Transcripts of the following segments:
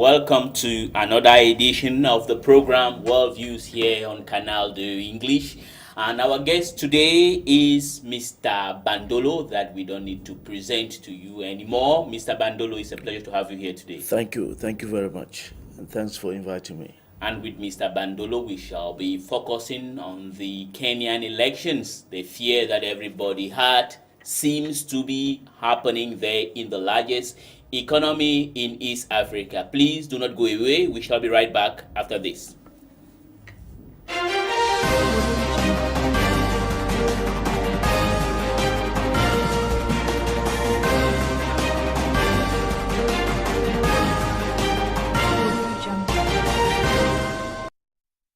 Welcome to another edition of the program World Views here on Canal de English. And our guest today is Mr. Bandolo, that we don't need to present to you anymore. Mr. Bandolo, it's a pleasure to have you here today. Thank you very much, and thanks for inviting me. And with Mr. Bandolo, we shall be focusing on the Kenyan elections. The fear that everybody had seems to be happening there in the largest economy in East Africa. Please do not go away. We shall be right back after this.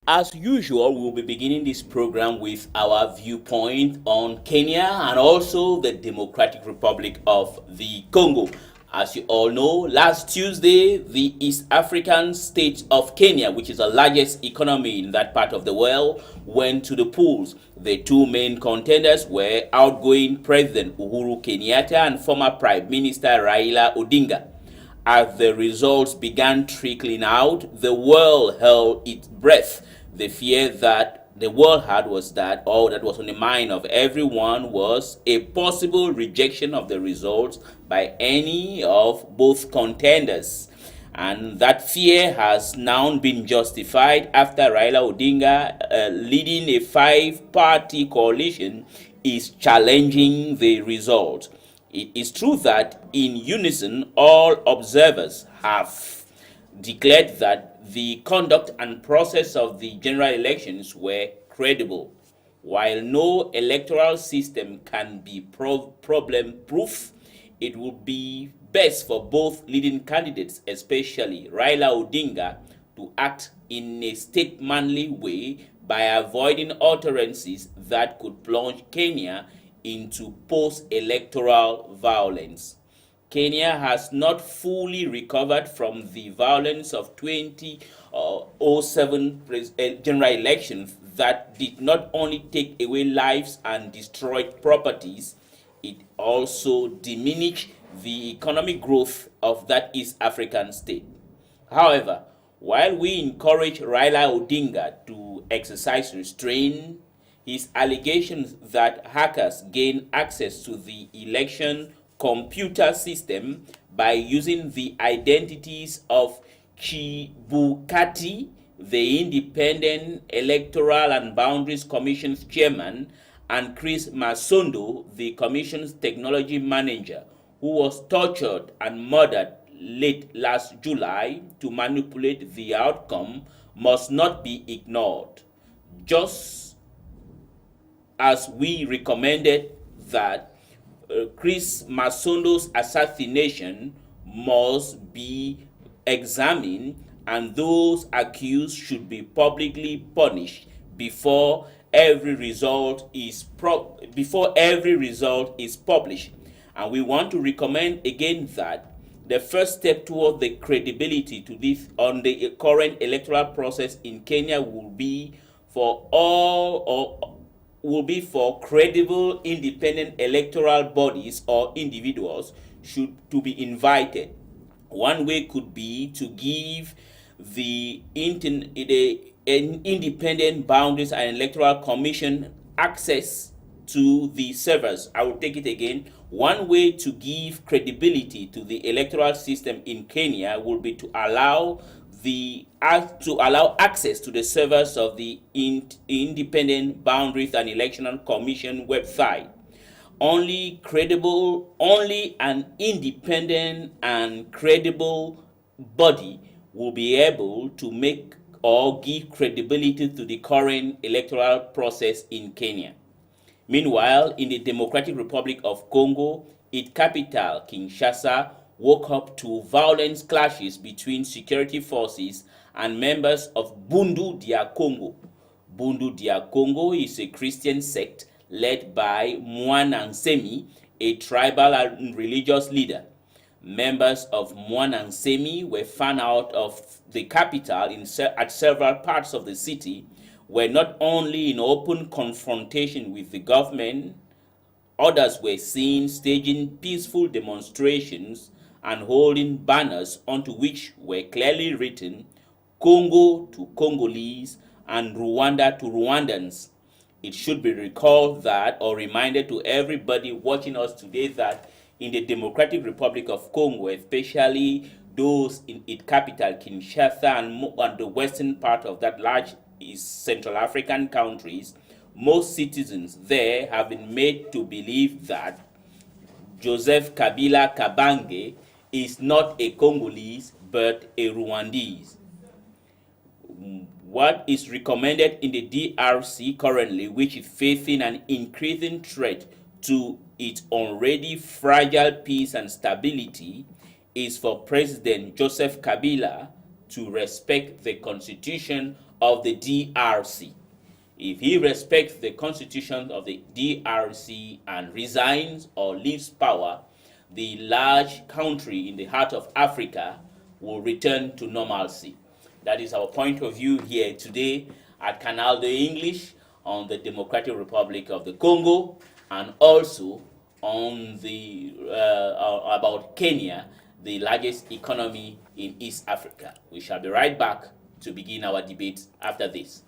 As usual, we'll be beginning this program with our viewpoint on Kenya and also the Democratic Republic of the Congo. As you all know, last Tuesday, the East African state of Kenya, which is the largest economy in that part of the world, went to the polls. The two main contenders were outgoing President Uhuru Kenyatta and former Prime Minister Raila Odinga. As the results began trickling out, the world held its breath. The fear that the world had was that all that was on the mind of everyone was a possible rejection of the results by any of both contenders. And that fear has now been justified after Raila Odinga, leading a five-party coalition, is challenging the result. It is true that in unison, all observers have declared that the conduct and process of the general elections were credible. While no electoral system can be problem-proof, it would be best for both leading candidates, especially Raila Odinga, to act in a statesmanly way by avoiding utterances that could plunge Kenya into post-electoral violence. Kenya has not fully recovered from the violence of 2007 general elections that did not only take away lives and destroyed properties, it also diminished the economic growth of that East African state. However, while we encourage Raila Odinga to exercise restraint, his allegations that hackers gained access to the election computer system by using the identities of Chibukati, the Independent Electoral and Boundaries Commission's chairman, and Chris Masondo, the commission's technology manager, who was tortured and murdered late last July to manipulate the outcome, must not be ignored. Just as we recommended that Chris Masondo's assassination must be examined and those accused should be publicly punished before every result is published. And we want to recommend again that the first step toward the credibility to this on the current electoral process in Kenya will be for credible independent electoral bodies or individuals to be invited. One way could be to give the Independent Boundaries and Electoral Commission access to the servers. I will take it again. One way to give credibility to the electoral system in Kenya will be to allow access to the servers of the Independent Boundaries and Election Commission website. Only an independent and credible body will be able to make or give credibility to the current electoral process in Kenya. Meanwhile, in the Democratic Republic of Congo, its capital, Kinshasa, woke up to violent clashes between security forces and members of Bundu dia Congo. Bundu dia Congo is a Christian sect led by Mwana, a tribal and religious leader. Members of Mwana were found out of the capital at several parts of the city, were not only in open confrontation with the government, others were seen staging peaceful demonstrations and holding banners onto which were clearly written Congo to Congolese and Rwanda to Rwandans. It should be recalled that, or reminded to everybody watching us today, that in the Democratic Republic of Congo, especially those in its capital, Kinshasa, and the western part of that large Central African countries, most citizens there have been made to believe that Joseph Kabila Kabange is not a Congolese but a Rwandese. What is recommended in the DRC currently, which is facing an increasing threat to its already fragile peace and stability, is for President Joseph Kabila to respect the constitution of the DRC. If he respects the constitution of the DRC and resigns or leaves power, the large country in the heart of Africa will return to normalcy. That is our point of view here today at Canal de English on the Democratic Republic of the Congo, and also on the about Kenya, the largest economy in East Africa. We shall be right back to begin our debate after this.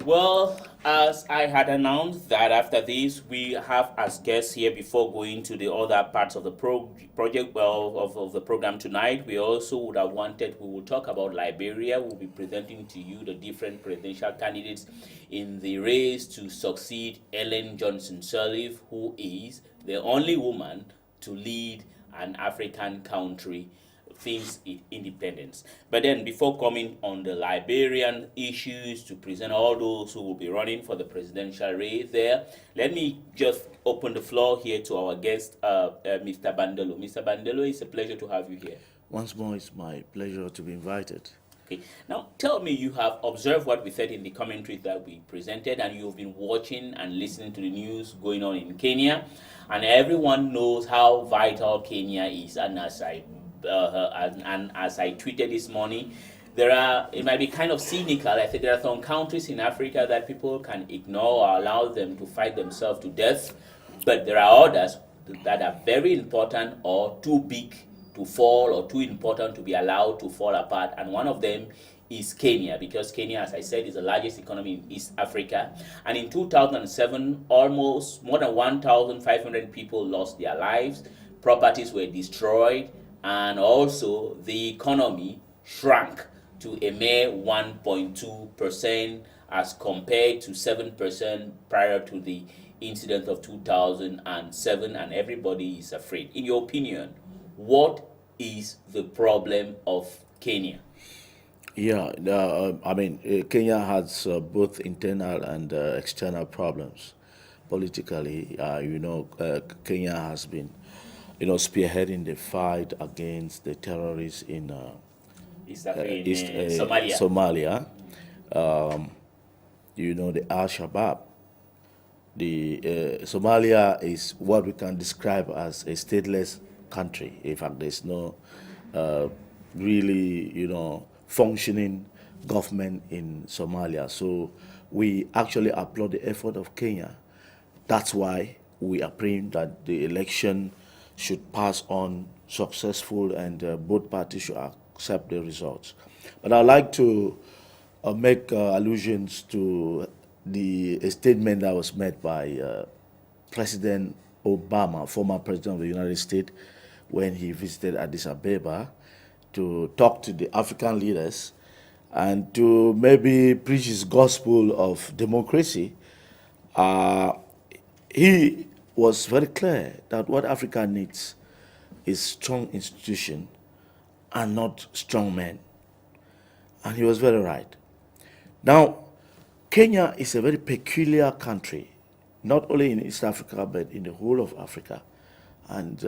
Well, as I had announced that after this, we have as guests here before going to the other parts of the project, of the program tonight. We also would have wanted, we will talk about Liberia. We'll be presenting to you the different presidential candidates in the race to succeed Ellen Johnson Sirleaf, who is the only woman to lead an African country since its independence. But then, before coming on the Liberian issues to present all those who will be running for the presidential race there, let me just open the floor here to our guest, Mr. Bandelo. Mr. Bandelo, it's a pleasure to have you here. Once more, it's my pleasure to be invited. Okay. Now, tell me, you have observed what we said in the commentary that we presented, and you've been watching and listening to the news going on in Kenya, and everyone knows how vital Kenya is. And as I tweeted this morning, it might be kind of cynical. I said there are some countries in Africa that people can ignore or allow them to fight themselves to death, but there are others that are very important or too big to fall or too important to be allowed to fall apart, and one of them is Kenya, because Kenya, as I said, is the largest economy in East Africa, and in 2007, almost more than 1,500 people lost their lives, properties were destroyed, and also the economy shrank to a mere 1.2% as compared to 7% prior to the incident of 2007, and everybody is afraid. In your opinion, what is the problem of Kenya? Yeah, Kenya has both internal and external problems. Politically, Kenya has been spearheading the fight against the terrorists in Somalia. The Al-Shabaab. Somalia is what we can describe as a stateless country. In fact, there's no really, functioning government in Somalia. So we actually applaud the effort of Kenya. That's why we are praying that the election should pass on successful, and both parties should accept the results. But I'd like to make allusions to the statement that was made by President Obama, former president of the United States, when he visited Addis Ababa to talk to the African leaders and to maybe preach his gospel of democracy. He was very clear that what Africa needs is strong institution and not strong men. And he was very right. Now, Kenya is a very peculiar country, not only in East Africa, but in the whole of Africa. And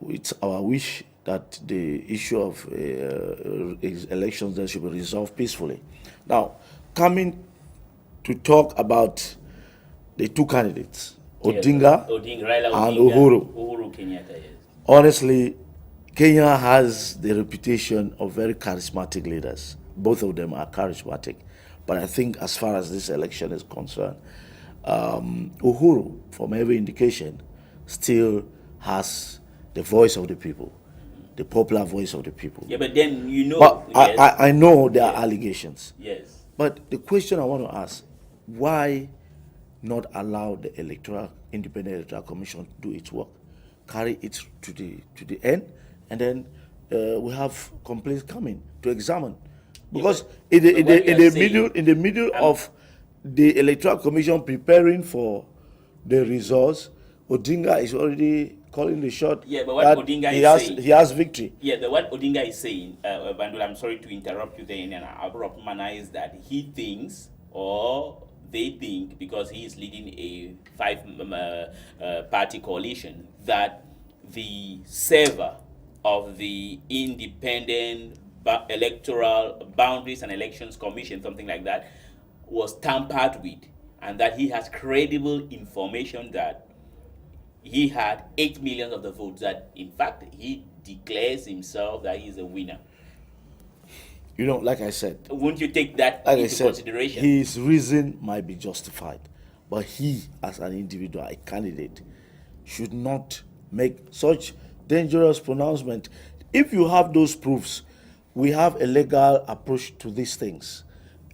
it's our wish that the issue of elections there should be resolved peacefully. Now, coming to talk about the two candidates Odinga, Raila and Odinga, Uhuru. Uhuru Kenyatta, yes. Honestly, Kenya has the reputation of very charismatic leaders. Both of them are charismatic. But I think as far as this election is concerned, Uhuru, from every indication, still has the voice of the people, the popular voice of the people. Yeah, but then But yes, I know there are allegations. yes. But the question I want to ask, why not allow the independent electoral commission to do its work, carry it to the end, and then we have complaints coming to examine, because in the middle of the electoral commission preparing for the results, Odinga is already calling the shot. Yeah, but what Odinga is saying, he has victory. yeah, but what Odinga is saying, Bandul, I'm sorry to interrupt you there in an abrupt manner, is that he thinks, or they think, because he is leading a five-party coalition, that the server of the Independent Electoral Boundaries and Elections Commission, something like that, was tampered with, and that he has credible information that he had 8 million of the votes, that in fact he declares himself that he's a winner. Like I said, Won't you take that like into consideration? his reason might be justified, but he, as an individual, a candidate, should not make such dangerous pronouncement. If you have those proofs, we have a legal approach to these things.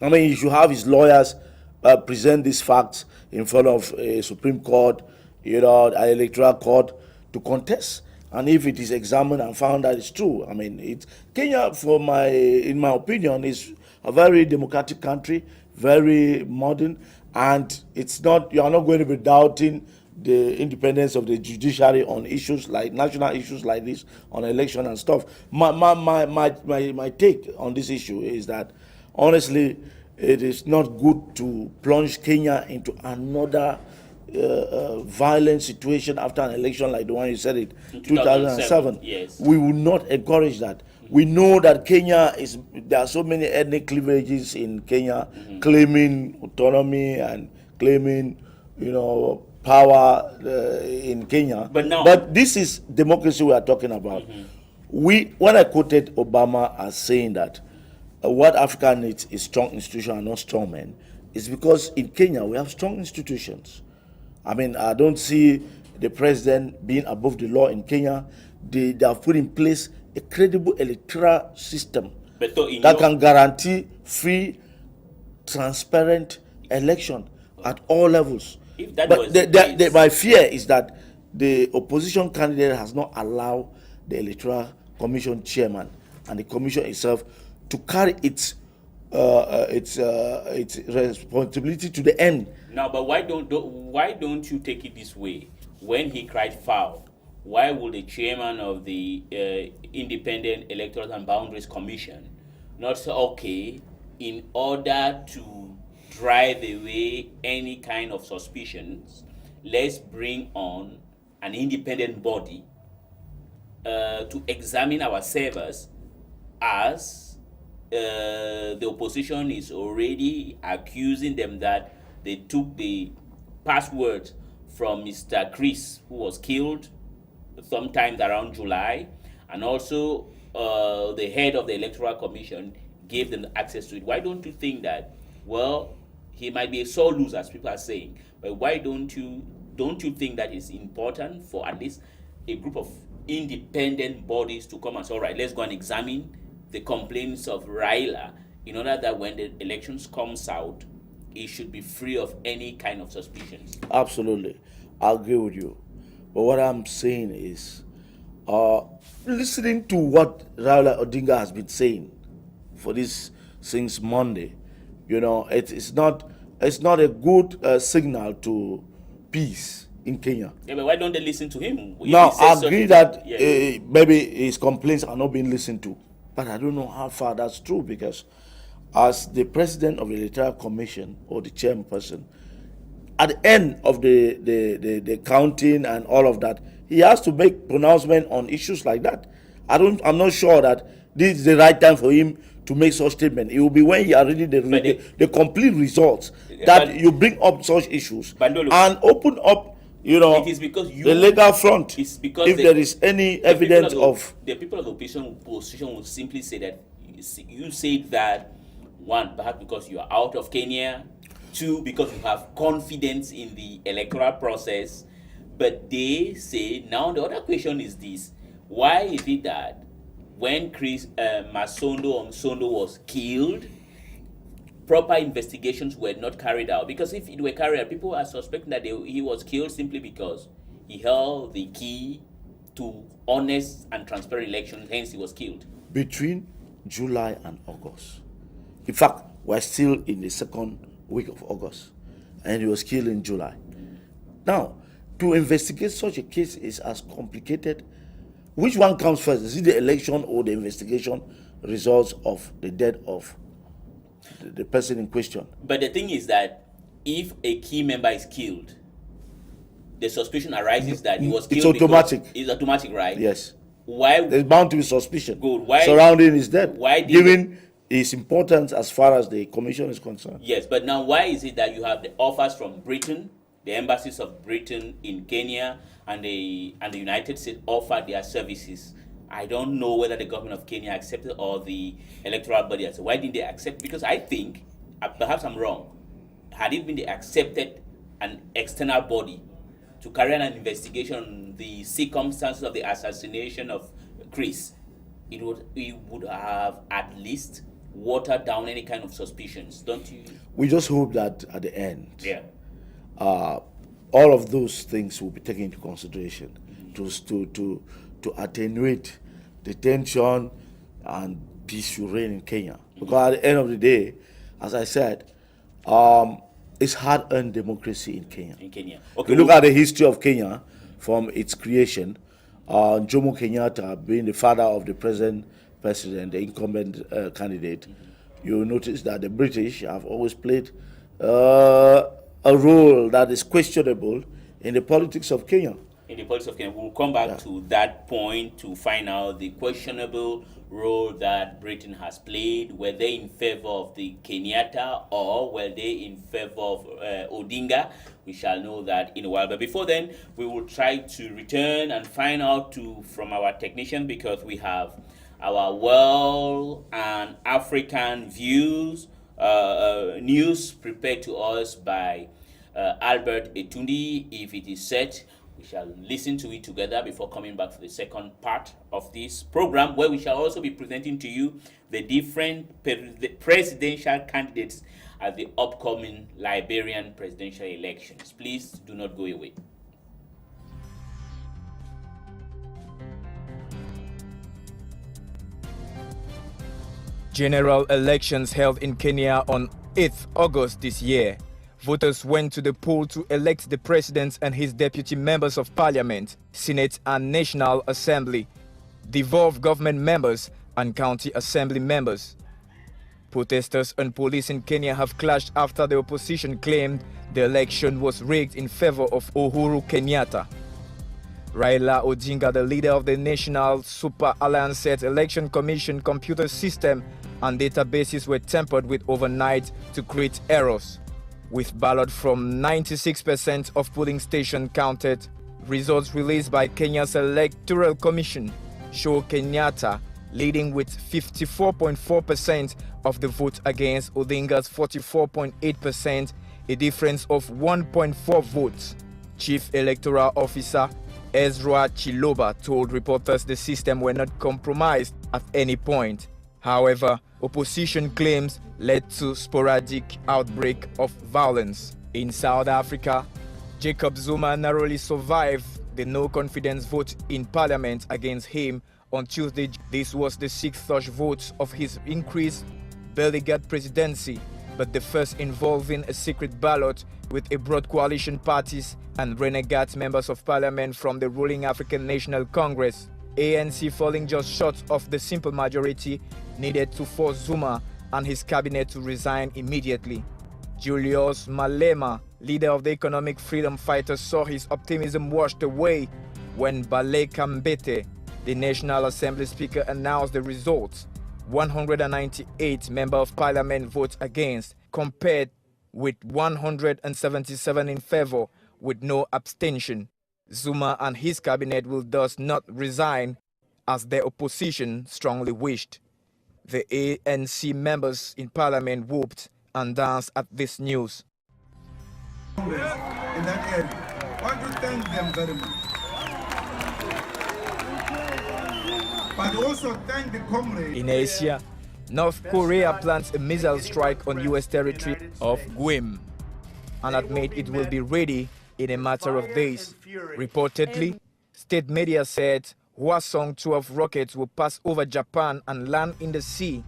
I mean, you should have his lawyers present these facts in front of a Supreme Court, an electoral court, to contest. And if it is examined and found that it's true, I mean, Kenya, in my opinion, is a very democratic country, very modern, and you are not going to be doubting the independence of the judiciary on issues like national issues like this, on election and stuff. My take on this issue is that, honestly, it is not good to plunge Kenya into another violent situation after an election like the one you said it, 2007. Yes. We will not encourage that. We know that there are so many ethnic cleavages in Kenya, claiming autonomy and claiming, power in Kenya. But this is democracy we are talking about. When I quoted Obama as saying that what Africa needs is strong institutions and not strong men, is because in Kenya we have strong institutions. I mean, I don't see the president being above the law in Kenya. They have put in place a credible electoral system that can guarantee free, transparent election at all levels. But my fear is that the opposition candidate has not allowed the electoral commission chairman and the commission itself to carry its responsibility to the end. Now, but why don't you take it this way? When he cried foul, why would the chairman of the Independent Electoral and Boundaries Commission not say, okay, in order to drive away any kind of suspicions, let's bring on an independent body to examine our servers, as the opposition is already accusing them that they took the passwords from Mr. Chris, who was killed sometime around July, and also the head of the Electoral Commission gave them access to it. Why don't you think that, well, he might be a sore loser, as people are saying, but why don't you think that it's important for at least a group of independent bodies to come and say, all right, let's go and examine the complaints of Raila, in order that when the elections comes out, it should be free of any kind of suspicions? Absolutely, I agree with you. But what I'm saying is, listening to what Raila Odinga has been saying for this since Monday, it's not a good signal to peace in Kenya. Yeah, but why don't they listen to him? Now, I agree that maybe his complaints are not being listened to, but I don't know how far that's true, because as the president of the Electoral Commission, or the chairperson, at the end of the counting and all of that, he has to make pronouncement on issues like that. I'm not sure that this is the right time for him to make such statement. It will be when you are reading the complete results that you bring up such issues and open up It is because the legal front. It's because if there is any evidence of the people of the opposition will simply say that you said that, one, perhaps because you are out of Kenya, two, because you have confidence in the electoral process. But they say now the other question is this: why is it that when Chris Msondo was killed, proper investigations were not carried out? Because if it were carried out, people are suspecting that he was killed simply because he held the key to honest and transparent elections, hence he was killed. Between July and August. In fact, we're still in the second week of August, and he was killed in July. Now, to investigate such a case is as complicated. Which one comes first? Is it the election or the investigation results of the death of the person in question? But the thing is that if a key member is killed, the suspicion arises that he was killed. It's automatic. It's automatic, right? Yes. Why? There's bound to be suspicion. Good. Why surrounding his death? Why given its importance as far as the commission is concerned? Yes, but now why is it that you have the offers from Britain, the embassies of Britain in Kenya, and the United States offered their services? I don't know whether the government of Kenya accepted or the electoral body accepted. Why didn't they accept? Because I think, perhaps I'm wrong, had it been they accepted an external body to carry out an investigation on the circumstances of the assassination of Chris, it would have at least watered down any kind of suspicions, don't you? We just hope that at the end, all of those things will be taken into consideration to attenuate the tension and peace will reign in Kenya. Because at the end of the day, as I said, it's hard-earned democracy in Kenya. Okay, if you look at the history of Kenya from its creation, Jomo Kenyatta being the father of the present president, the incumbent candidate, you notice that the British have always played a role that is questionable in the politics of Kenya. In the politics of Kenya, we'll come back to that point to find out the questionable role that Britain has played. Were they in favor of the Kenyatta or were they in favor of Odinga? We shall know that in a while. But before then, we will try to return and find out from our technician, because we have our world and African views, news prepared to us by Albert Etundi. If it is set, we shall listen to it together before coming back to the second part of this program, where we shall also be presenting to you the different presidential candidates at the upcoming Liberian presidential elections. Please do not go away. General elections held in Kenya on 8th August this year. Voters went to the poll to elect the president and his deputy members of parliament, Senate and National Assembly, devolved government members and county assembly members. Protesters and police in Kenya have clashed after the opposition claimed the election was rigged in favor of Uhuru Kenyatta. Raila Odinga, the leader of the National Super Alliance, said Election Commission computer system and databases were tampered with overnight to create errors. With ballot from 96% of polling stations counted, results released by Kenya's Electoral Commission show Kenyatta leading with 54.4% of the vote against Odinga's 44.8%, a difference of 1.4 votes. Chief Electoral Officer Ezra Chiloba told reporters the system were not compromised at any point. However, opposition claims led to sporadic outbreak of violence. In South Africa, Jacob Zuma narrowly survived the no-confidence vote in parliament against him on Tuesday. This was the sixth such vote of his increased delegate presidency, but the first involving a secret ballot with a broad coalition parties and renegade members of parliament from the ruling African National Congress, ANC, falling just short of the simple majority needed to force Zuma and his cabinet to resign immediately. Julius Malema, leader of the Economic Freedom Fighters, saw his optimism washed away when Baleka Mbete, the National Assembly Speaker, announced the results. 198 members of parliament voted against, compared with 177 in favor, with no abstention. Zuma and his cabinet will thus not resign, as their opposition strongly wished. The ANC members in parliament whooped and danced at this news. In that area, I want to thank them very much. But also thank the comrades. In Asia, North Korea plans a missile strike on US territory of Guam and admit it will be ready in a matter of days. Reportedly, state media said Hwasong-12 rockets will pass over Japan and land in the sea.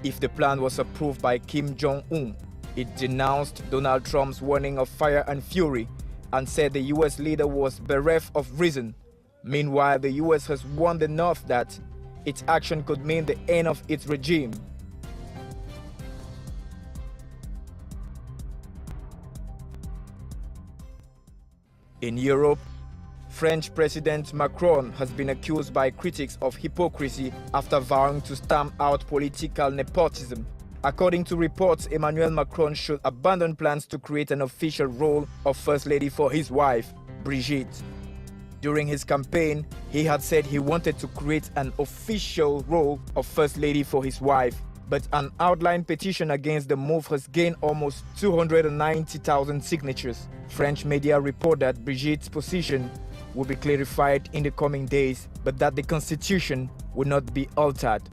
If the plan was approved by Kim Jong-un, it denounced Donald Trump's warning of fire and fury and said the US leader was bereft of reason. Meanwhile, the US has warned the North that its action could mean the end of its regime. In Europe, French President Macron has been accused by critics of hypocrisy after vowing to stamp out political nepotism. According to reports, Emmanuel Macron should abandon plans to create an official role of First Lady for his wife, Brigitte. During his campaign, he had said he wanted to create an official role of First Lady for his wife, but an outline petition against the move has gained almost 290,000 signatures. French media report that Brigitte's position will be clarified in the coming days, but that the constitution will not be altered.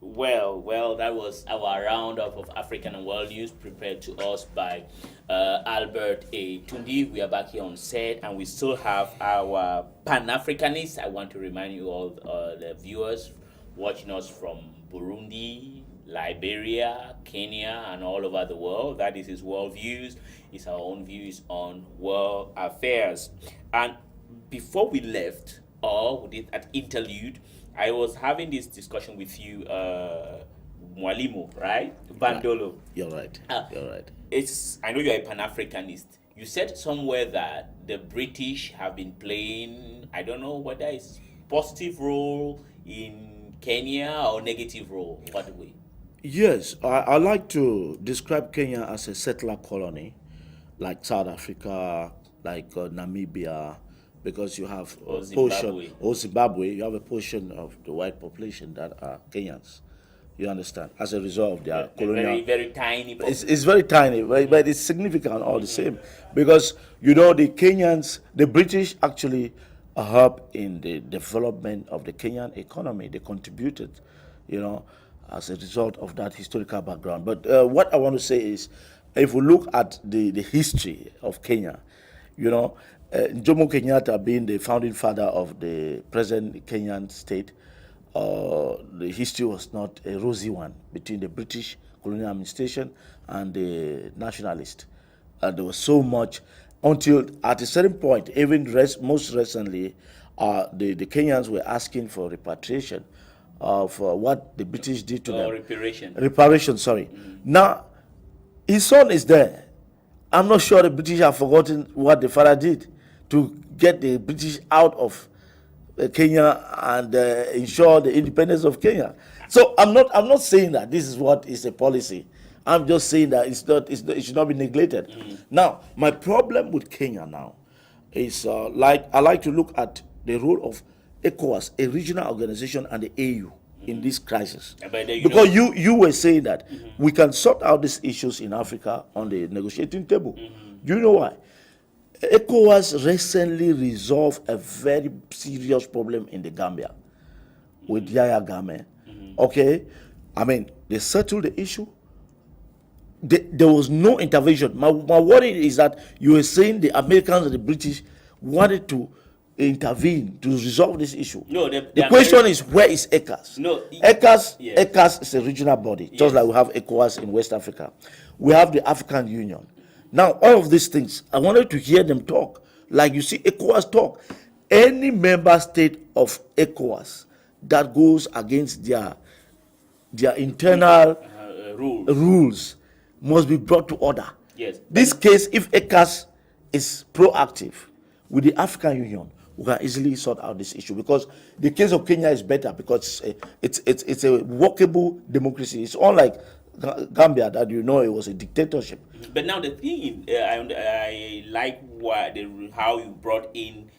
Well, that was our roundup of African and world news prepared to us by Albert A. Tundi. We are back here on set, and we still have our Pan-Africanists. I want to remind you all, the viewers watching us from Burundi, Liberia, Kenya, and all over the world. That is his world views. It's our own views on world affairs. And before we left, or we did an interlude, I was having this discussion with you, Mwalimu, right? Bandolo. You're right. You're right. I know you're a Pan-Africanist. You said somewhere that the British have been playing, I don't know whether it's positive role in Kenya or negative role. What way? Yes, I like to describe Kenya as a settler colony, like South Africa, like Namibia, because you have a portion, or Zimbabwe, you have a portion of the white population that are Kenyans. You understand? As a result of their colonial... Very, very tiny population. It's very tiny, but it's significant all the same. Because, you know, the Kenyans, the British actually helped in the development of the Kenyan economy. They contributed, you know, as a result of that historical background. But what I want to say is, if we look at the history of Kenya, you know, Jomo Kenyatta being the founding father of the present Kenyan state, the history was not a rosy one between the British colonial administration and the nationalists. There was so much until at a certain point, even most recently, the Kenyans were asking for repatriation of what the British did to them. Reparation, sorry. Now, his son is there. I'm not sure the British have forgotten what the father did to get the British out of Kenya and ensure the independence of Kenya. So I'm not saying that this is what is a policy. I'm just saying that it should not be neglected. Now, my problem with Kenya now is I like to look at the role of ECOWAS, a regional organization, and the AU in this crisis. Because you were saying that we can sort out these issues in Africa on the negotiating table. Do you know why? ECOWAS recently resolved a very serious problem in the Gambia with Yaya Game. Okay? I mean, they settled the issue. There was no intervention. My worry is that you were saying the Americans and the British wanted to intervene to resolve this issue. No, the question is, where is ECAS? No, ECAS is a regional body, just like we have ECOWAS in West Africa. We have the African Union. Now, all of these things, I wanted to hear them talk. Like you see ECOWAS talk. Any member state of ECOWAS that goes against their internal rules must be brought to order. Yes. This case, if ECAS is proactive with the African Union, we can easily sort out this issue, because the case of Kenya is better because it's a workable democracy. It's unlike Gambia, that it was a dictatorship. But now the thing is, I like how you brought in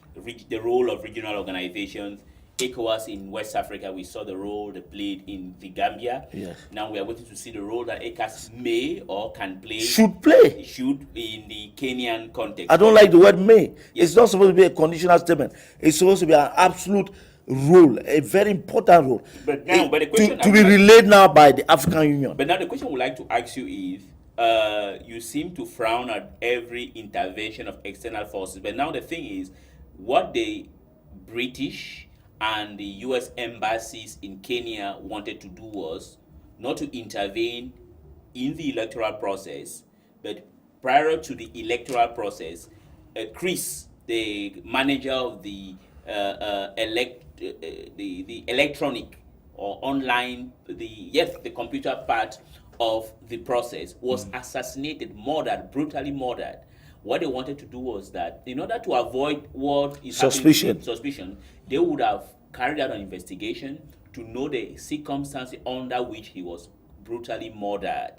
the role of regional organizations. ECOWAS in West Africa, we saw the role they played in the Gambia. Yes. Now we are waiting to see the role that ECOWAS may or can play. Should in the Kenyan context. I don't like the word may. Yes. It's not supposed to be a conditional statement. It's supposed to be an absolute role, a very important role. But now, the question to be relayed now by the African Union. But now the question I would like to ask you is, you seem to frown at every intervention of external forces. But now the thing is, what the British and the U.S. embassies in Kenya wanted to do was not to intervene in the electoral process, but prior to the electoral process, Chris, the manager of the electronic or online, the computer part of the process, was assassinated, brutally murdered. What they wanted to do was that, in order to avoid what is suspicion, they would have carried out an investigation to know the circumstances under which he was brutally murdered.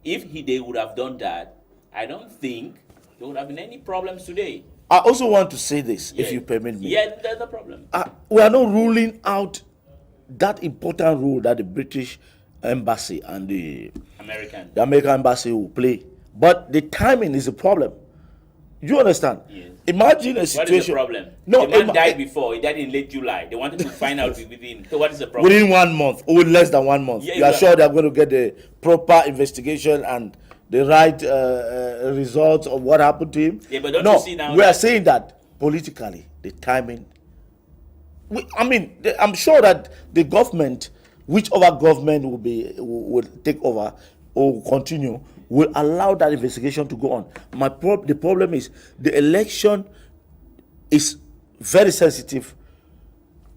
If they would have done that, I don't think there would have been any problems today. I also want to say this, if you permit me. Yeah, there's no problem. We are not ruling out that important role that the British embassy and the American embassy will play. But the timing is a problem. You understand? Yes. Imagine a situation. What is the problem? No, the man died before. He died in late July. They wanted to find out within. So what is the problem? Within 1 month, or less than 1 month. Yeah, you are sure they are going to get the proper investigation and the right results of what happened to him? Yeah, but don't no, you see now? We are saying that politically, the timing. I'm sure that the government, whichever government will take over or continue, will allow that investigation to go on. The problem is the election is very sensitive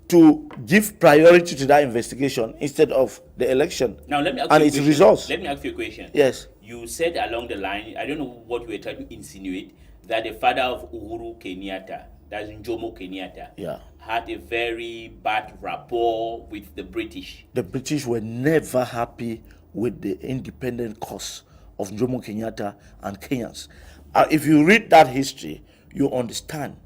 to give priority to that investigation instead of the election. Now let me ask and you its results. Let me ask you a question. Yes. You said along the line, I don't know what you were trying to insinuate, that the father of Uhuru Kenyatta, that's Jomo Kenyatta, had a very bad rapport with the British. The British were never happy with the independent cause of Jomo Kenyatta and Kenyans. If you read that history, you understand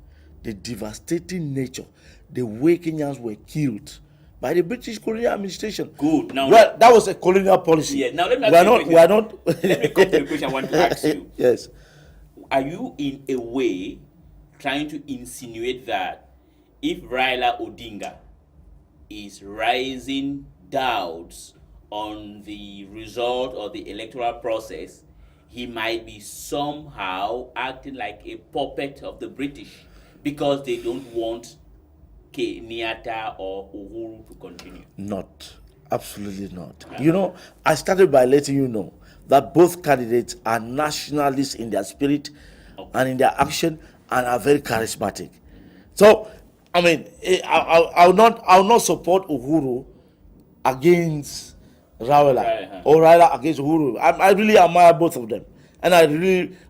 the devastating nature, the way Kenyans were killed by the British colonial administration. Good. Now, that was a colonial policy. Yeah. Now let me ask you let me come to the question I want to ask you. Yes. Are you in a way trying to insinuate that if Raila Odinga is raising doubts on the result of the electoral process, he might be somehow acting like a puppet of the British because they don't want Kenyatta or Uhuru to continue? Not. Absolutely not. I started by letting you know that both candidates are nationalists in their spirit and in their action and are very charismatic. So, I'll not support Uhuru against Raila or Raila against Uhuru. I really admire both of them, and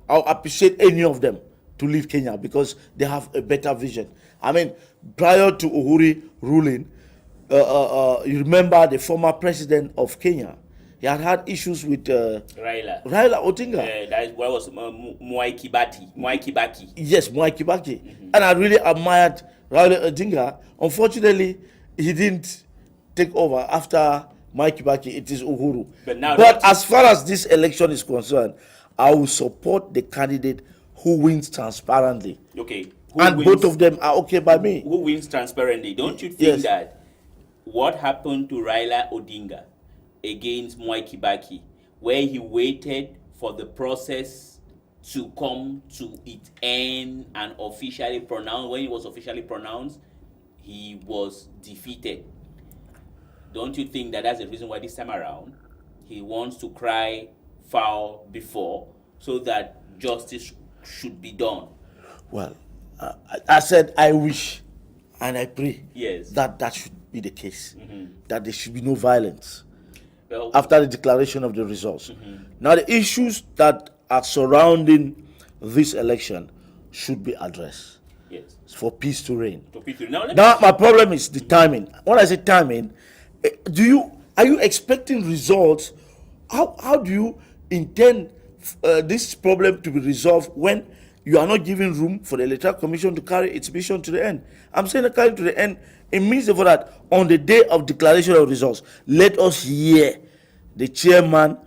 I'll appreciate any of them to leave Kenya because they have a better vision. Prior to Uhuru ruling, you remember the former president of Kenya, he had issues with Raila Odinga. That was Mwai Kibaki. Yes, Mwai Kibaki. Mm-hmm. And I really admired Raila Odinga. Unfortunately, he didn't take over after Mwai Kibaki. It is Uhuru. But as far as this election is concerned, I will support the candidate who wins transparently. Okay. Both of them are okay by me. Who wins transparently? Don't you think that what happened to Raila Odinga against Mwai Kibaki, where he waited for the process to come to its end and officially pronounced, when it was officially pronounced, he was defeated? Don't you think that that's the reason why this time around he wants to cry foul before so that justice should be done? Well, I said I wish and I pray that should be the case, that there should be no violence after the declaration of the results. Now, the issues that are surrounding this election should be addressed. Yes. for peace to reign. Now, My problem is the timing. When I say timing, are you expecting results? How do you intend this problem to be resolved when you are not giving room for the Electoral Commission to carry its mission to the end? I'm saying to carry to the end, it means therefore that on the day of declaration of results, let us hear the chairman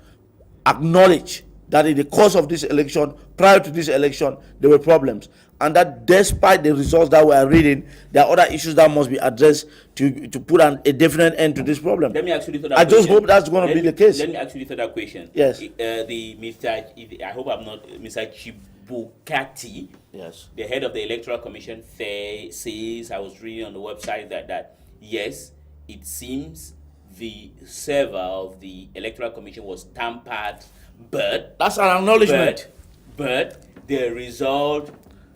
acknowledge that in the course of this election, prior to this election, there were problems, and that despite the results that we are reading, there are other issues that must be addressed to put a definite end to this problem. Let me actually throw that I just question. hope that's going to be the case. Let me actually throw that question. Yes. I hope I'm not Mr. Chibukati. Yes. The head of the Electoral Commission says, I was reading on the website that yes, it seems the server of the Electoral Commission was tampered, but that's an acknowledgement. But the result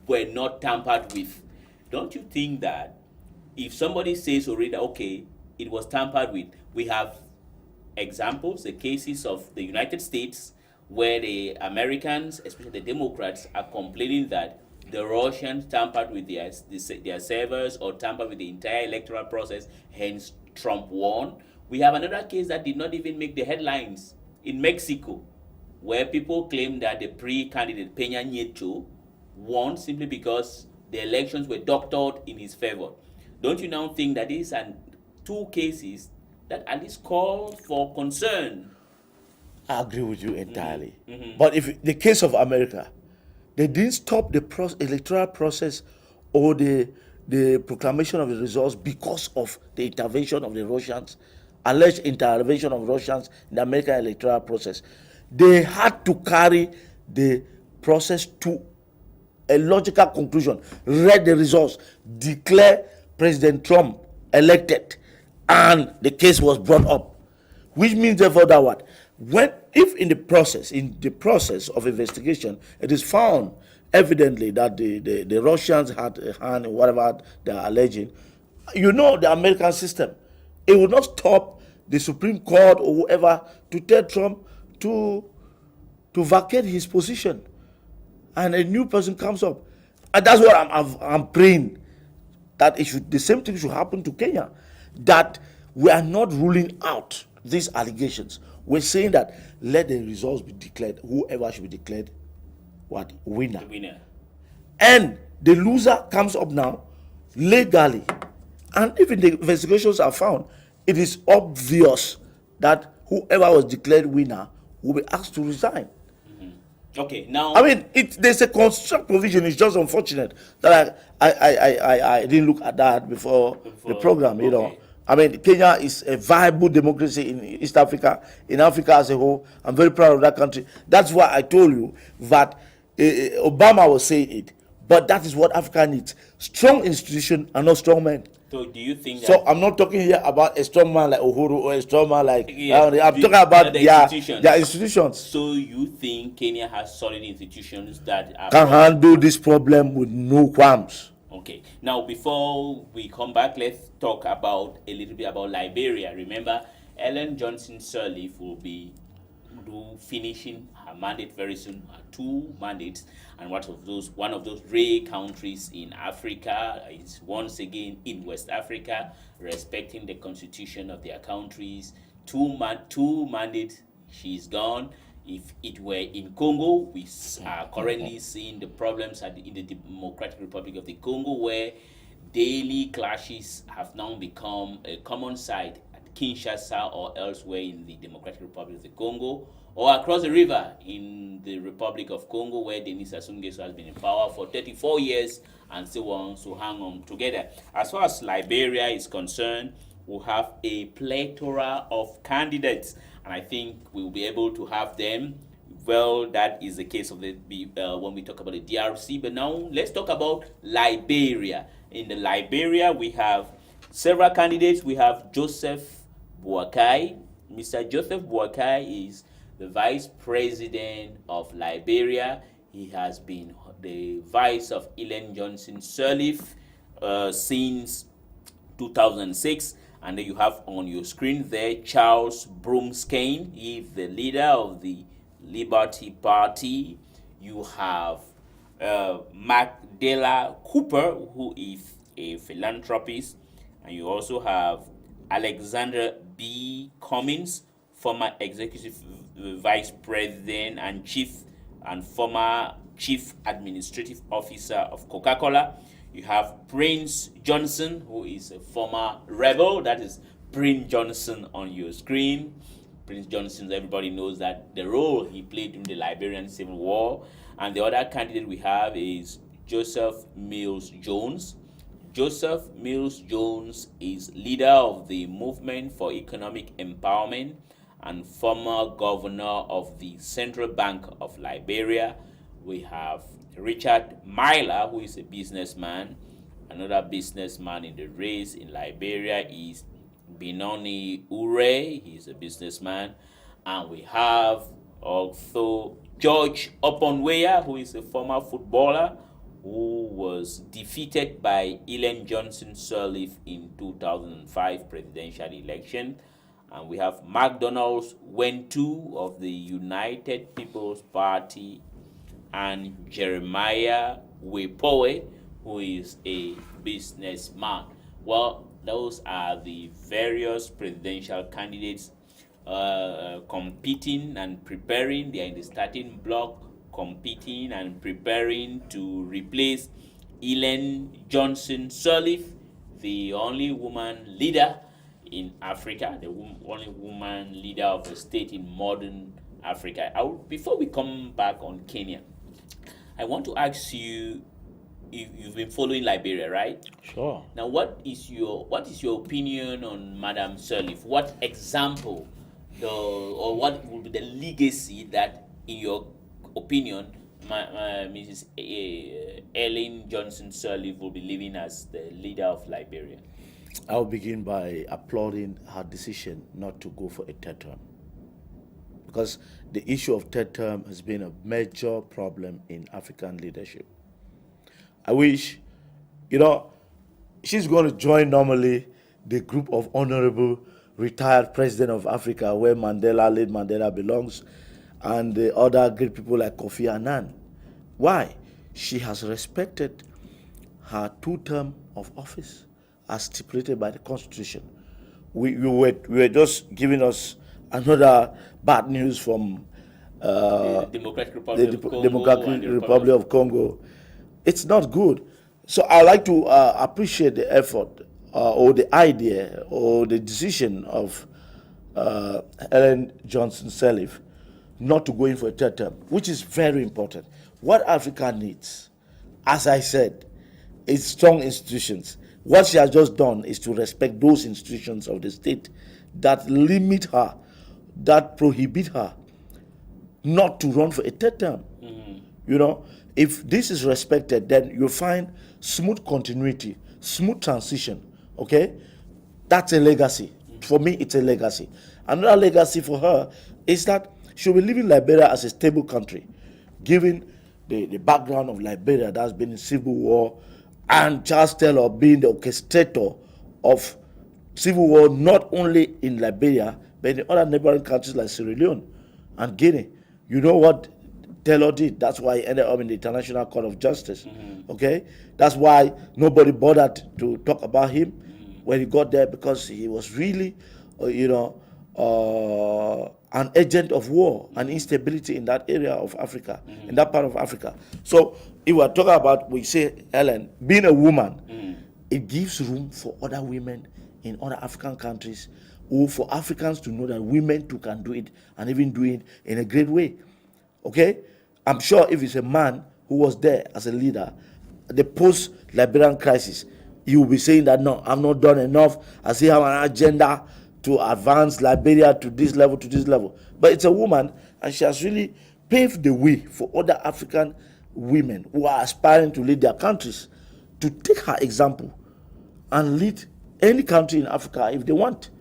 were not tampered with. Don't you think that if somebody says already that, okay, it was tampered with, we have examples, the cases of the United States where the Americans, especially the Democrats, are complaining that the Russians tampered with their servers or tampered with the entire electoral process, hence Trump won. We have another case that did not even make the headlines in Mexico, where people claim that the pre-candidate Peña Nieto won simply because the elections were doctored in his favor. Don't you now think that these are two cases that at least call for concern? I agree with you entirely. But if the case of America, they didn't stop the electoral process or the proclamation of the results because of the intervention of the Russians, alleged intervention of Russians in the American electoral process. They had to carry the process to a logical conclusion, read the results, declare President Trump elected, and the case was brought up. Which means therefore that what? If in the process of investigation, it is found evidently that the Russians had a hand in whatever they are alleging, the American system, it would not stop the Supreme Court or whoever to tell Trump to vacate his position, and a new person comes up. And that's what I'm praying, that the same thing should happen to Kenya, that we are not ruling out these allegations. We're saying that let the results be declared, whoever should be declared winner. The winner. And the loser comes up now legally. And if the investigations are found, it is obvious that whoever was declared winner will be asked to resign. Okay, now I mean, there's a constitutional provision. It's just unfortunate that I didn't look at that before the program. Okay. I mean, Kenya is a viable democracy in East Africa, in Africa as a whole. I'm very proud of that country. That's why I told you that Obama was saying it. But that is what Africa needs: strong institutions and not strong men. So do you think that... So I'm not talking here about a strong man like Uhuru or a strong man like... I'm talking about their institutions. So you think Kenya has solid institutions that are... can handle this problem with no qualms. Okay. Now, before we come back, let's talk about a little bit about Liberia. Remember, Ellen Johnson Sirleaf will be finishing her mandate very soon, her 2 mandates, and one of those rare countries in Africa is once again in West Africa, respecting the constitution of their countries. 2 mandates, she's gone. If it were in Congo, we are currently seeing the problems in the Democratic Republic of the Congo, where daily clashes have now become a common sight at Kinshasa or elsewhere in the Democratic Republic of the Congo, or across the river in the Republic of Congo, where Denis Sassou Nguesso has been in power for 34 years and still wants to hang on together. As far as Liberia is concerned, we have a plethora of candidates, and I think we'll be able to have them. Well, that is the case of when we talk about the DRC. But now let's talk about Liberia. In the Liberia, we have several candidates. We have Joseph Boakai. Mr. Joseph Boakai is the vice president of Liberia. He has been the vice of Ellen Johnson Sirleaf since 2006. And then you have on your screen there Charles Brumskane. He is the leader of the Liberty Party. You have Mark Adela Cooper, who is a philanthropist, and you also have Alexander B. Cummins, former executive vice president and former chief administrative officer of Coca-Cola. You have Prince Johnson, who is a former rebel. That is Prince Johnson on your screen. Prince Johnson, everybody knows that the role he played in the Liberian Civil War. And the other candidate we have is Joseph Mills Jones. Joseph Mills Jones is leader of the Movement for Economic Empowerment and former governor of the Central Bank of Liberia. We have Richard Myler, who is a businessman. Another businessman in the race in Liberia is Binoni Ure. He's a businessman. And we have also George Oponweya, who is a former footballer who was defeated by Ellen Johnson Sirleaf in 2005 presidential election. And we have McDonald's Wentu of the United People's Party and Jeremiah Wepoe, who is a businessman. Well, those are the various presidential candidates competing and preparing. They are in the starting block, competing and preparing to replace Ellen Johnson Sirleaf, the only woman leader in Africa, the only woman leader of a state in modern Africa. Before we come back on Kenya, I want to ask you, you've been following Liberia, right? Sure. Now, what is your opinion on Madam Sirleaf? What example, or what will be the legacy that, in your opinion, Mrs. Ellen Johnson Sirleaf will be leaving as the leader of Liberia? I'll begin by applauding her decision not to go for a third term, because the issue of third term has been a major problem in African leadership. I wish, she's going to join normally the group of honorable retired president of Africa, where late Mandela belongs, and the other great people like Kofi Annan. Why? She has respected her 2 term of office as stipulated by the Constitution. We were just giving us another bad news from the Democratic Republic of Congo. Democratic Republic of Congo. It's not good. So I like to appreciate the effort or the idea or the decision of Ellen Johnson Sirleaf not to go in for a third term, which is very important. What Africa needs, as I said, is strong institutions. What she has just done is to respect those institutions of the state that limit her, that prohibit her not to run for a third term. If this is respected, then you'll find smooth continuity, smooth transition, okay? That's a legacy. For me, it's a legacy. Another legacy for her is that she'll be leaving Liberia as a stable country, given the background of Liberia that's been in civil war, and Charles Taylor being the orchestrator of civil war not only in Liberia, but in other neighboring countries like Sierra Leone and Guinea. You know what Taylor did? That's why he ended up in the International Court of Justice. Okay? That's why nobody bothered to talk about him when he got there, because he was really, an agent of war and instability in that area of Africa, in that part of Africa. So if we're talking about, we say, Ellen, being a woman, it gives room for other women in other African countries, or for Africans to know that women too can do it, and even do it in a great way. Okay? I'm sure if it's a man who was there as a leader, the post-Liberian crisis, he will be saying that, no, I've not done enough. I still have an agenda to advance Liberia to this level, to this level. But it's a woman, and she has really paved the way for other African women who are aspiring to lead their countries to take her example and lead any country in Africa if they want.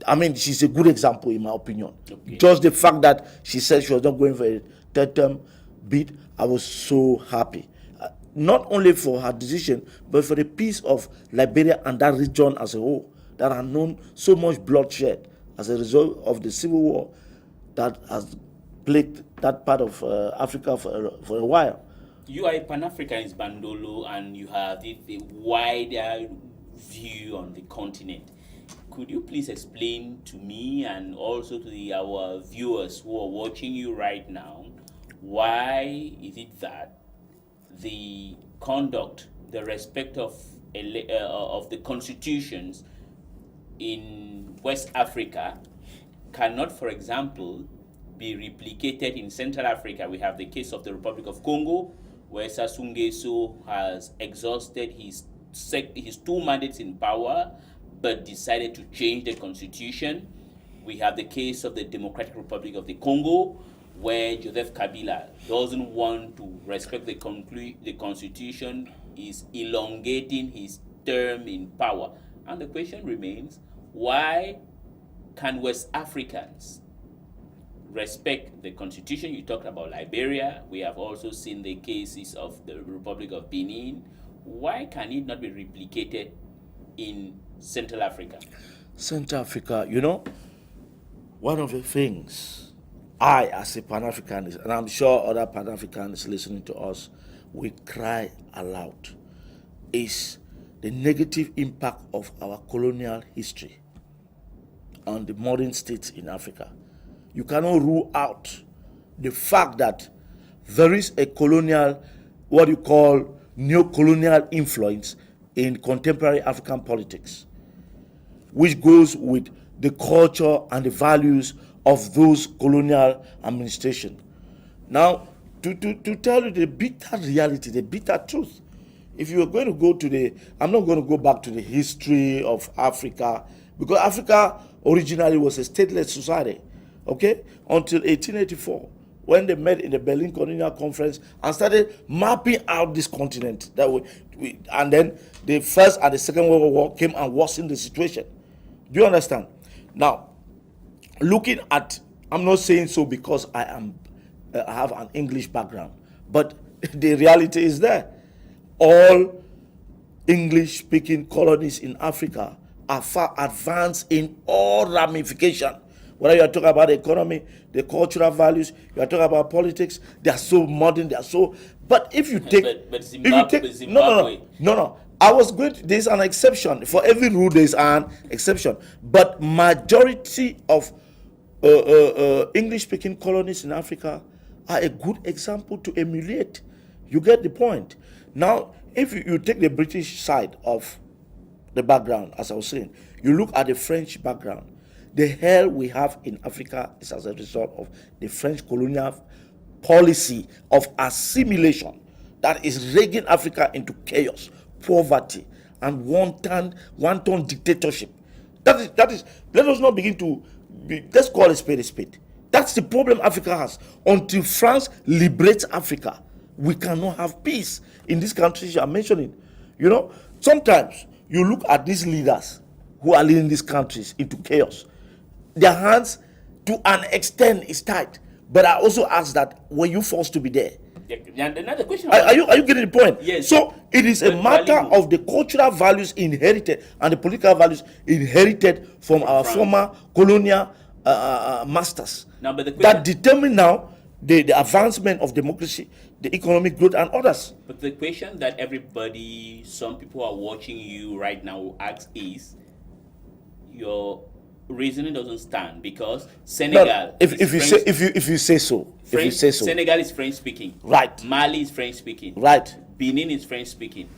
I mean, she's a good example, in my opinion. Okay. Just the fact that she said she was not going for a third term bid, I was so happy. Not only for her decision, but for the peace of Liberia and that region as a whole, that had known so much bloodshed as a result of the civil war that has plagued that part of Africa for a while. You are a Pan-Africanist, Bandolo, and you have a wider view on the continent. Could you please explain to me and also to our viewers who are watching you right now, why is it that the conduct, the respect of the constitutions in West Africa cannot, for example, be replicated in Central Africa? We have the case of the Republic of Congo, where Sassou Nguesso has exhausted his 2 mandates in power, but decided to change the constitution. We have the case of the Democratic Republic of the Congo, where Joseph Kabila doesn't want to respect the constitution, is elongating his term in power. And the question remains, why can West Africans respect the constitution? You talked about Liberia. We have also seen the cases of the Republic of Benin. Why can it not be replicated in Central Africa? Central Africa, you know, one of the things I, as a Pan-Africanist, and I'm sure other Pan-Africanists listening to us, we cry aloud, is the negative impact of our colonial history on the modern states in Africa. You cannot rule out the fact that there is a colonial, what you call neo-colonial influence in contemporary African politics, which goes with the culture and the values of those colonial administration. Now, to tell you the bitter reality, the bitter truth, if you are going to go to I'm not going to go back to the history of Africa, because Africa originally was a stateless society, okay, until 1884, when they met in the Berlin Colonial Conference and started mapping out this continent. And then the First and the Second World War came and worsened the situation. Do you understand? Now, looking at, I'm not saying so because I have an English background, but the reality is there. All English-speaking colonies in Africa are far advanced in all ramifications. Whether you are talking about the economy, the cultural values, you are talking about politics, they are so modern, they are so. But if you take, Zimbabwe. No. I was going to, there's an exception. For every rule, there's an exception. But majority of English-speaking colonies in Africa are a good example to emulate. You get the point. Now, if you take the British side of the background, as I was saying, you look at the French background, the hell we have in Africa is as a result of the French colonial policy of assimilation that is dragging Africa into chaos, poverty, and wanton dictatorship. That is. Let us not begin to. Let's call a spade a spade. That's the problem Africa has. Until France liberates Africa, we cannot have peace in these countries you are mentioning. You know, sometimes you look at these leaders who are leading these countries into chaos. Their hands, to an extent, is tied. But I also ask that, were you forced to be there? And another question. Are you getting the point? Yes. So it is a matter of the cultural values inherited and the political values inherited from our former colonial masters that determine now the advancement of democracy, the economic growth, and others. But the question that some people are watching you right now will ask is, your reasoning doesn't stand because Senegal. No, if you say so, Senegal is French speaking. Right. Mali is French speaking. Right. Benin is French speaking,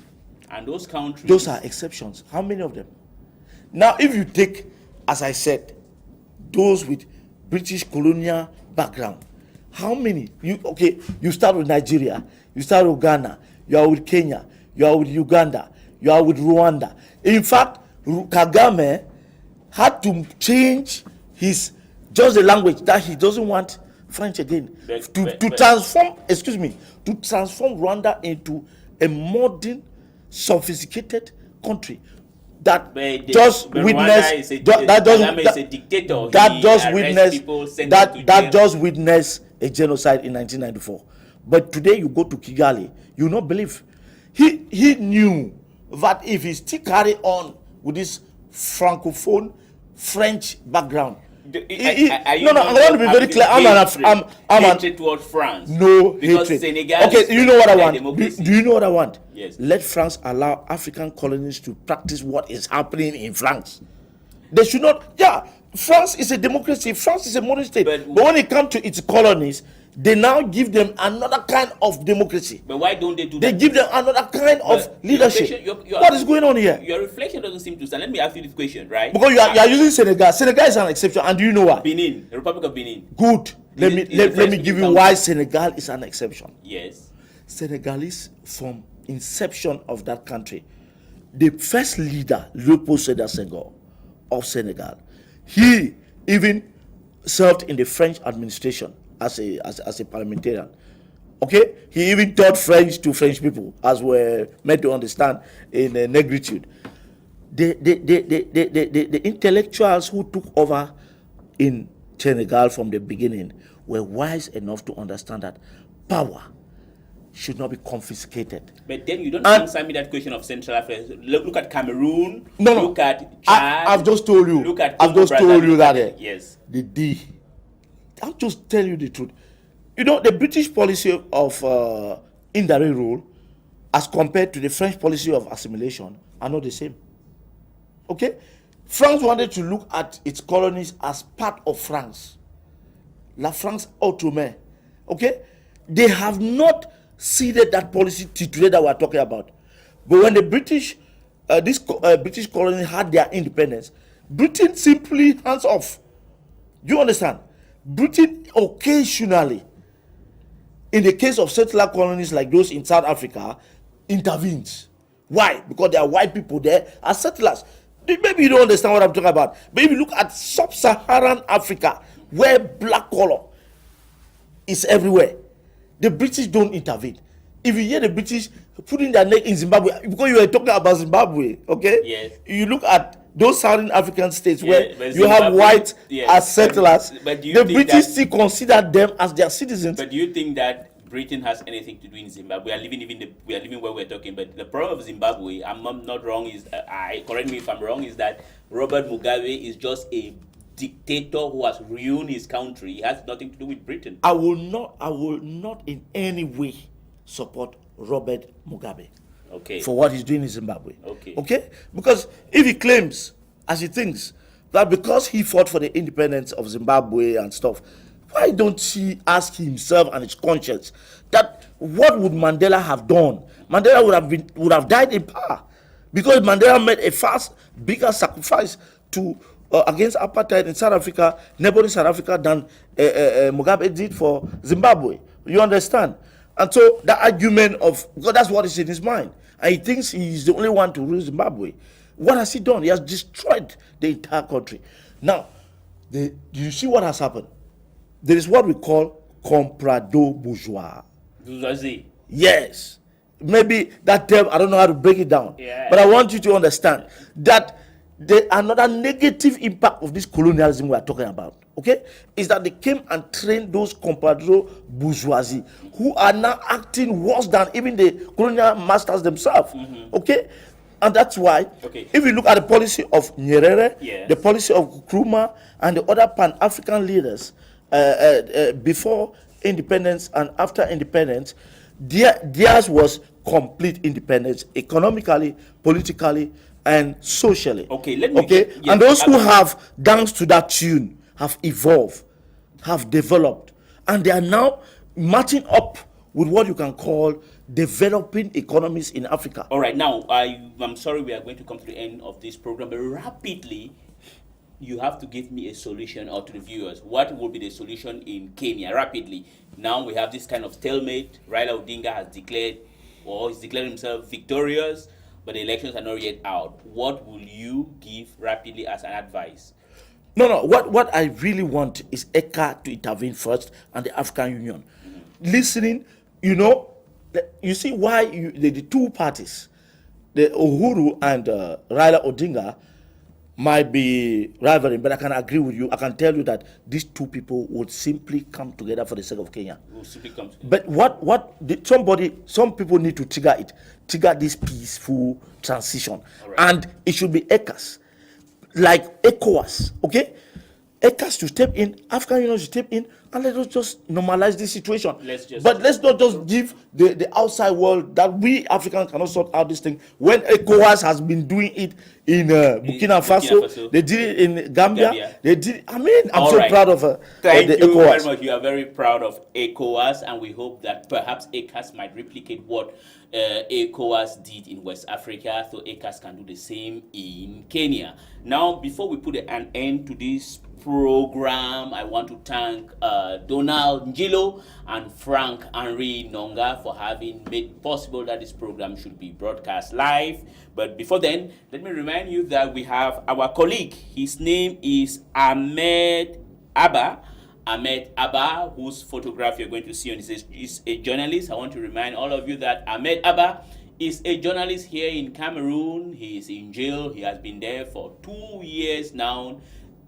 and those countries. Those are exceptions. How many of them? Now, if you take, as I said, those with British colonial background, how many? You start with Nigeria, you start with Ghana, you are with Kenya, you are with Uganda, you are with Rwanda. In fact, Kagame had to change just the language that he doesn't want French again to transform Rwanda into a modern, sophisticated country that just witnessed a genocide in 1994. But today you go to Kigali, you not believe he knew that if he still carry on with this francophone French background, No, I want to be very clear. I'm hatred towards France. No because hatred. Senegal Okay, you know what I want? Do you know what I want? Yes. Let France allow African colonies to practice what is happening in France. They should not. Yeah, France is a democracy. France is a modern state. But when it comes to its colonies, they now give them another kind of democracy. But why don't they do that? They give them another kind of leadership. What is going on here? Your reflection doesn't seem to stand. Let me ask you this question, right? Because you are using Senegal. Senegal is an exception, and do you know why? Benin, the Republic of Benin. Good. Let me give you why Senegal is an exception. Yes. Senegalese, from inception of that country, the first leader, Léopold Sédar Senghor of Senegal, he even served in the French administration as a parliamentarian. Okay, he even taught French to French people, as we're meant to understand in negritude. The intellectuals who took over in Senegal from the beginning were wise enough to understand that power should not be confiscated. But then you don't answer me that question of Central Africa. Look at Cameroon. No. Look at Chad. I've just told you. Look at I've just told you that. Yes. I'll just tell you the truth. You know, the British policy of indirect rule, as compared to the French policy of assimilation, are not the same. Okay? France wanted to look at its colonies as part of France. La France Outre-mer. Okay? They have not ceded that policy to today that we're talking about. But when the British colony had their independence, Britain simply hands off. Do you understand? Britain occasionally, in the case of settler colonies like those in South Africa, intervenes. Why? Because there are white people there as settlers. Maybe you don't understand what I'm talking about. But if you look at sub-Saharan Africa, where black color is everywhere, the British don't intervene. If you hear the British putting their neck in Zimbabwe, because you were talking about Zimbabwe, okay? Yes. You look at those Southern African states where you have white as settlers, but the British still consider them as their citizens. But do you think that Britain has anything to do in Zimbabwe? We are living where we're talking, but the problem of Zimbabwe, I'm not wrong, is correct me if I'm wrong, is that Robert Mugabe is just a dictator who has ruined his country. He has nothing to do with Britain. I will not in any way support Robert Mugabe. Okay. For what he's doing in Zimbabwe. Okay. Because if he claims, as he thinks, that because he fought for the independence of Zimbabwe and stuff, why don't he ask himself and his conscience that what would Mandela have done? Mandela would have died in power, because Mandela made a bigger sacrifice to against apartheid in South Africa, neighboring South Africa, than Mugabe did for Zimbabwe. You understand? And so the argument of, because that's what is in his mind, and he thinks he's the only one to rule Zimbabwe. What has he done? He has destroyed the entire country. Now, do you see what has happened? There is what we call comprador bourgeois. Bourgeoisie. Yes. Maybe that term, I don't know how to break it down. Yeah. But I want you to understand that another negative impact of this colonialism we are talking about, okay, is that they came and trained those comprador bourgeoisie who are now acting worse than even the colonial masters themselves. Okay? And that's why, if you look at the policy of Nyerere, the policy of Nkrumah, and the other Pan-African leaders before independence and after independence, theirs was complete independence, economically, politically, and socially. And those who have danced to that tune have evolved, have developed, and they are now matching up with what you can call developing economies in Africa. All right, now I'm sorry we are going to come to the end of this program, but rapidly, you have to give me a solution, or to the viewers, what will be the solution in Kenya? Rapidly. Now we have this kind of stalemate. Raila Odinga has declared, or he's declared himself victorious, but the elections are not yet out. What will you give rapidly as an advice? No. What I really want is ECA to intervene first, and the African Union. Listening, you see why the two parties, the Uhuru and Raila Odinga, might be rivaling, but I can agree with you. I can tell you that these two people would simply come together for the sake of Kenya. But some people need to trigger this peaceful transition, and it should be ECAs, like ECOWAS. Okay, ECOWAS to step in, African Union to step in, and let us just normalize this situation. But let's not just give the outside world that we Africans cannot sort out this thing. When ECOWAS has been doing it in Burkina Faso, they did it in Gambia. They did. I mean, I'm so proud of Thank the you ECOWAS. very much. You are very proud of ECOWAS, and we hope that perhaps ECOWAS might replicate what ECOWAS did in West Africa, so ECOWAS can do the same in Kenya. Now, before we put an end to this program, I want to thank Donald Njilo and Frank Henry Nonga for having made possible that this program should be broadcast live. But before then, let me remind you that we have our colleague. His name is Ahmed Abba. Ahmed Abba, whose photograph you're going to see on this, is a journalist. I want to remind all of you that Ahmed Abba is a journalist here in Cameroon. He is in jail. He has been there for 2 years now.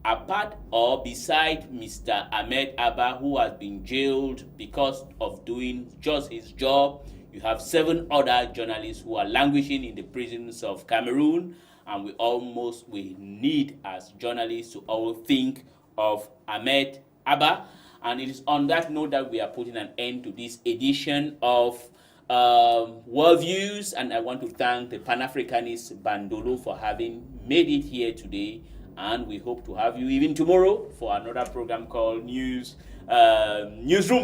Apart or beside Mr. Ahmed Abba, who has been jailed because of doing just his job, you have 7 other journalists who are languishing in the prisons of Cameroon, and we need as journalists to all think of Ahmed Abba. And it is on that note that we are putting an end to this edition of World Views, and I want to thank the Pan-Africanist Bandolo for having made it here today. And we hope to have you even tomorrow for another program called Newsroom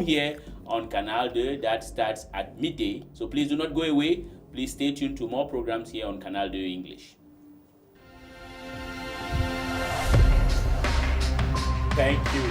here on Canal 2 that starts at midday. So please do not go away. Please stay tuned to more programs here on Canal 2 English. Thank you.